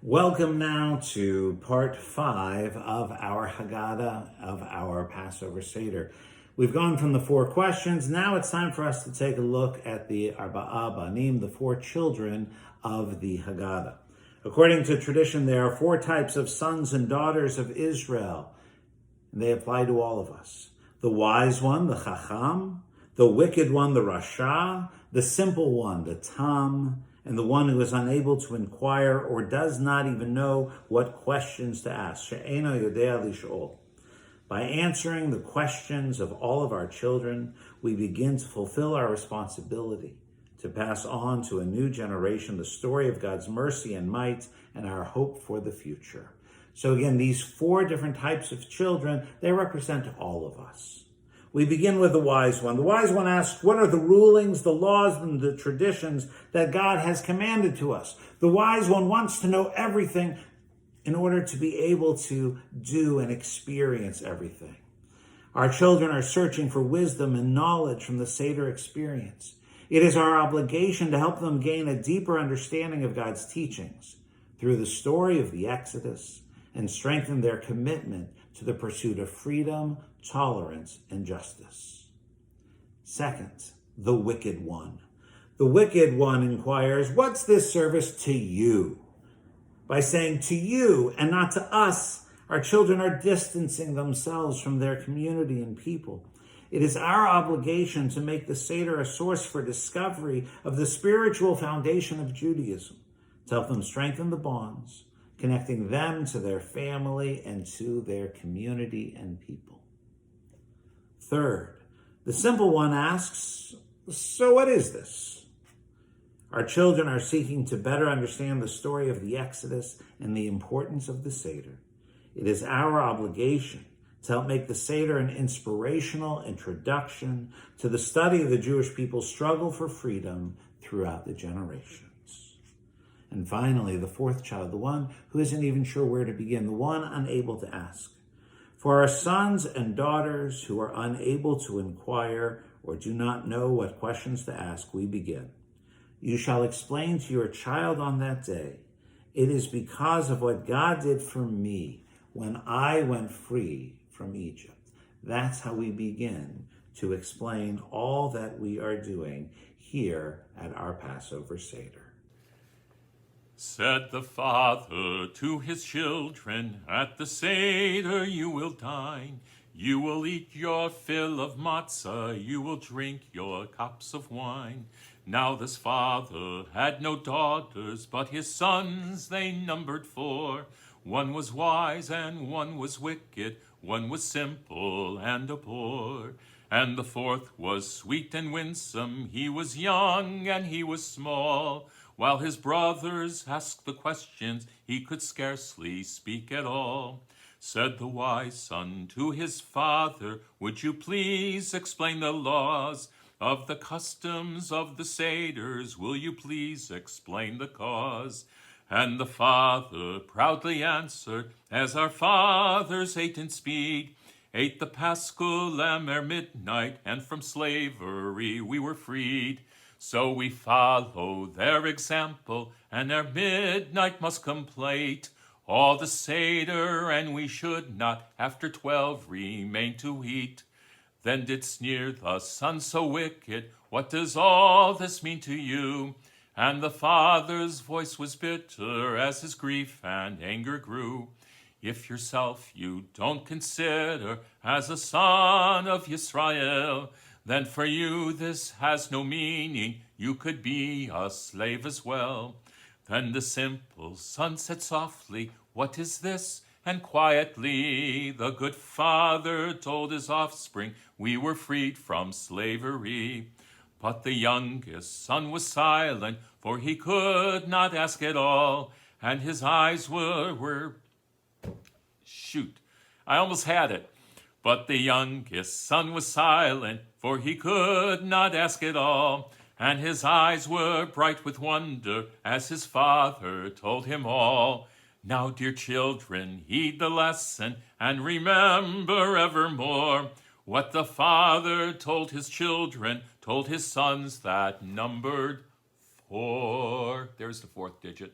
Welcome now to part 5 of our Haggadah, of our Passover Seder. We've gone from the 4 questions. Now it's time for us to take a look at the Arba'a Banim, the 4 children of the Haggadah. According to tradition, there are 4 types of sons and daughters of Israel, and they apply to all of us. The wise one, the Chacham, the wicked one, the Rasha, the simple one, the Tam, and the one who is unable to inquire or does not even know what questions to ask. She'eno yodea lish'ol. By answering the questions of all of our children, we begin to fulfill our responsibility to pass on to a new generation the story of God's mercy and might and our hope for the future. So again, these 4 different types of children, they represent all of us. We begin with the wise one. The wise one asks, what are the rulings, the laws, and the traditions that God has commanded to us? The wise one wants to know everything in order to be able to do and experience everything. Our children are searching for wisdom and knowledge from the Seder experience. It is our obligation to help them gain a deeper understanding of God's teachings through the story of the Exodus and strengthen their commitment to the pursuit of freedom, tolerance, and justice. Second, the wicked one. The wicked one inquires, what's this service to you? By saying to you and not to us, our children are distancing themselves from their community and people. It is our obligation to make the Seder a source for discovery of the spiritual foundation of Judaism, to help them strengthen the bonds, connecting them to their family and to their community and people. Third, the simple one asks, so what is this? Our children are seeking to better understand the story of the Exodus and the importance of the Seder. It is our obligation to help make the Seder an inspirational introduction to the study of the Jewish people's struggle for freedom throughout the generations. And finally, the 4th child, the one who isn't even sure where to begin, the one unable to ask. For our sons and daughters who are unable to inquire or do not know what questions to ask, we begin. You shall explain to your child on that day, it is because of what God did for me when I went free from Egypt. That's how we begin to explain all that we are doing here at our Passover Seder. Said the father to his children, at the Seder you will dine. You will eat your fill of matzah, you will drink your cups of wine. Now this father had no daughters, but his sons they numbered 4. One was wise and one was wicked, one was simple and a poor. And the 4th was sweet and winsome, he was young and he was small. While his brothers asked the questions, he could scarcely speak at all. Said the wise son to his father, would you please explain the laws of the customs of the Seders? Will you please explain the cause? And the father proudly answered, as our fathers ate in speed, ate the Paschal lamb ere midnight, and from slavery we were freed. So we follow their example, and ere midnight must complete all the Seder, and we should not after 12 remain to eat. Then did sneer the son so wicked, what does all this mean to you? And the father's voice was bitter as his grief and anger grew. If yourself you don't consider as a son of Yisrael, then for you this has no meaning, you could be a slave as well. Then the simple son said softly, what is this? And quietly the good father told his offspring, we were freed from slavery. But the youngest son was silent, for he could not ask at all, and his eyes were I almost had it. But the youngest son was silent, for he could not ask at all, and his eyes were bright with wonder as his father told him all. Now, dear children, heed the lesson and remember evermore what the father told his children, told his sons that numbered 4. There's the 4th digit.